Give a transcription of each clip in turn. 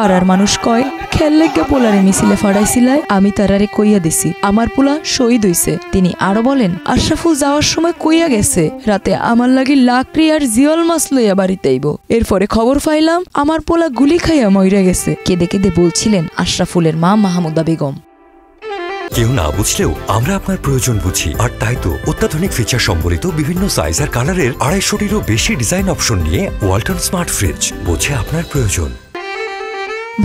পাড়ার মানুষ কয় খেল লেগে পোলারে মিছিলে ফাড়াইছিলায়, আমি তারারে কইয়া দিছি আমার পোলা শহীদ হইছে। তিনি আরো বলেন, আশরাফুল যাওয়ার সময় কইয়া গেছে রাতে আমার লাগি লাকড়ি আর জিয়ল মাছ লইয়া বাড়িতে আইব। এরপরে খবর পাইলাম আমার পোলা গুলি খাইয়া মইরা গেছে। কেঁদে কেঁদে বলছিলেন আশরাফুলের মা মাহমুদা বেগম। কেউ না বুঝলেও আমরা আপনার প্রয়োজন বুঝি, আর তাই তো অত্যাধুনিক ফিচার সম্বলিত বিভিন্ন সাইজ আর কালারের 250-টিরও বেশি ডিজাইন অপশন নিয়ে ওয়ালটন স্মার্ট ফ্রিজ বোঝে আপনার প্রয়োজন।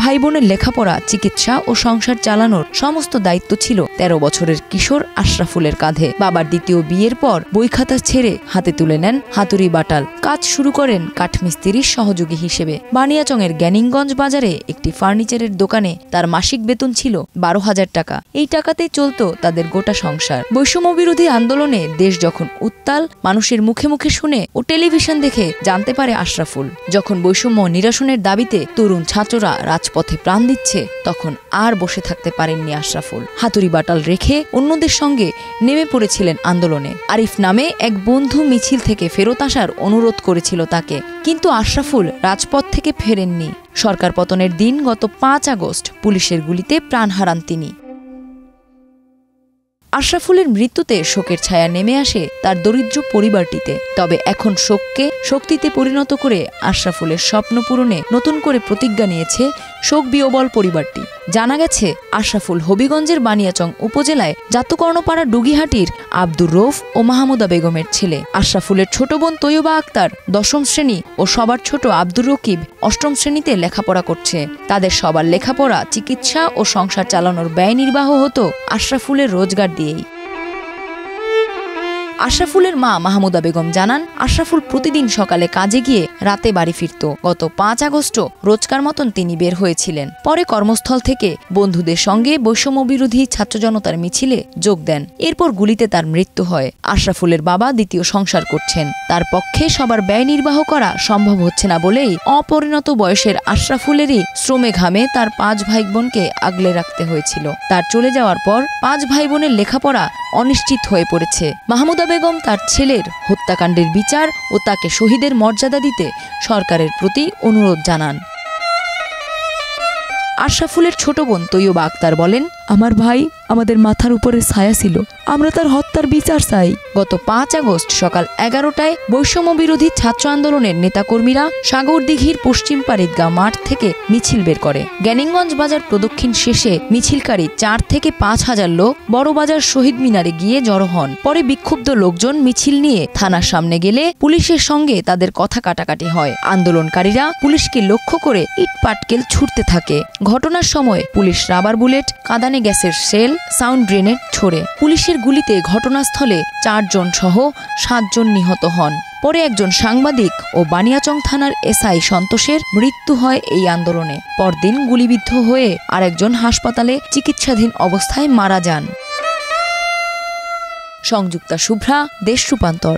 ভাই বোনের লেখাপড়া, চিকিৎসা ও সংসার চালানোর সমস্ত দায়িত্ব ছিল 13 বছরের কিশোর আশরাফুলের কাঁধে। বাবার দ্বিতীয় বিয়ের পর বই খাতা ছেড়ে হাতে তুলে নেন হাতুড়ি বাটাল, কাজ শুরু করেন কাঠমিস্ত্রির সহযোগী হিসেবে। বানিয়াচংয়ের জ্ঞানিংগঞ্জ বাজারে একটি ফার্নিচারের দোকানে তার মাসিক বেতন ছিল 12,000 টাকা। এই টাকাতেই চলত তাদের গোটা সংসার। বৈষম্য বিরোধী আন্দোলনে দেশ যখন উত্তাল, মানুষের মুখে মুখে শুনে ও টেলিভিশন দেখে জানতে পারে আশরাফুল যখন বৈষম্য নিরসনের দাবিতে তরুণ ছাত্ররা রাজপথে প্রাণ দিচ্ছে, তখন আর বসে থাকতে পারেননি আশরাফুল। হাতুড়ি বাটাল রেখে অন্যদের সঙ্গে নেমে পড়েছিলেন আন্দোলনে। আরিফ নামে এক বন্ধু মিছিল থেকে ফেরত আসার অনুরোধ করেছিল তাকে, কিন্তু আশরাফুল রাজপথ থেকে ফেরেননি। সরকার পতনের দিন গত 5 আগস্ট পুলিশের গুলিতে প্রাণ হারান তিনি। আশরাফুলের মৃত্যুতে শোকের ছায়া নেমে আসে তার দরিদ্র পরিবারটিতে। তবে এখন শোককে শক্তিতে পরিণত করে আশরাফুলের স্বপ্ন পূরণে নতুন করে প্রতিজ্ঞা নিয়েছে শোক বিহ্বল পরিবারটি। জানা গেছে আশরাফুল হবিগঞ্জের বানিয়াচং উপজেলায় জাতুকর্ণপাড়া ডুগিহাটির আব্দুর রৌফ ও মাহমুদা বেগমের ছেলে। আশরাফুলের ছোট বোন তৈয়বা আক্তার 10ম শ্রেণী ও সবার ছোট আব্দুর রকিব 8ম শ্রেণীতে লেখাপড়া করছে। তাদের সবার লেখাপড়া, চিকিৎসা ও সংসার চালানোর ব্যয় নির্বাহ হতো আশরাফুলের রোজগার দিয়েই। আশরাফুলের মা মাহমুদা বেগম জানান, আশরাফুল প্রতিদিন সকালে কাজে গিয়ে রাতে বাড়ি ফিরত। গত 5 আগস্ট রোজকার মতন তিনি বের হয়েছিলেন। পরে কর্মস্থল থেকে বন্ধুদের সঙ্গে বৈষম্য বিরোধী ছাত্র জনতার মিছিলে যোগ দেন। এরপর গুলিতে তার মৃত্যু হয়। আশরাফুলের বাবা দ্বিতীয় সংসার করছেন। তার পক্ষে সবার ব্যয় নির্বাহ করা সম্ভব হচ্ছে না বলেই অপরিণত বয়সের আশরাফুলেরই শ্রমে ঘামে তার 5 ভাই বোনকে আগলে রাখতে হয়েছিল। তার চলে যাওয়ার পর 5 ভাই বোনের লেখাপড়া অনিশ্চিত হয়ে পড়েছে। মাহমুদা বেগম তার ছেলের হত্যাকাণ্ডের বিচার ও তাকে শহীদের মর্যাদা দিতে সরকারের প্রতি অনুরোধ জানান। আশরাফুলের ছোট বোন তৈয়বা আক্তার বলেন, আমার ভাই আমাদের মাথার উপরে ছায়া ছিল, আমরা তার হত্যার বিচার চাই। গত 5 আগস্ট সকাল 11টায় বৈষম্য বিরোধী ছাত্র আন্দোলনের নেতাকর্মীরা সাগরদিঘির পশ্চিম পারিদগাঁ মাঠ থেকে মিছিল বের করে। জ্ঞানিংগঞ্জ বাজার প্রদক্ষিণ শেষে মিছিলকারী 4 থেকে 5 হাজার লোক বড়বাজার শহীদ মিনারে গিয়ে জড়ো হন। পরে বিক্ষুব্ধ লোকজন মিছিল নিয়ে থানার সামনে গেলে পুলিশের সঙ্গে তাদের কথা কাটাকাটি হয়। আন্দোলনকারীরা পুলিশকে লক্ষ্য করে ইট পাটকেল ছুড়তে থাকে। ঘটনার সময় পুলিশ রাবার বুলেট, কাঁদানে গ্যাসের শেল, সাউন্ড গ্রেনেড ছোড়ে। পুলিশের গুলিতে ঘটনাস্থলে 4 জন সহ 7 জন নিহত হন। পরে একজন সাংবাদিক ও বানিয়াচং থানার এসআই সন্তোষের মৃত্যু হয় এই আন্দোলনে। পরদিন গুলিবিদ্ধ হয়ে আরেকজন হাসপাতালে চিকিৎসাধীন অবস্থায় মারা যান। সংযুক্তা শুভ্রা, দেশ রূপান্তর।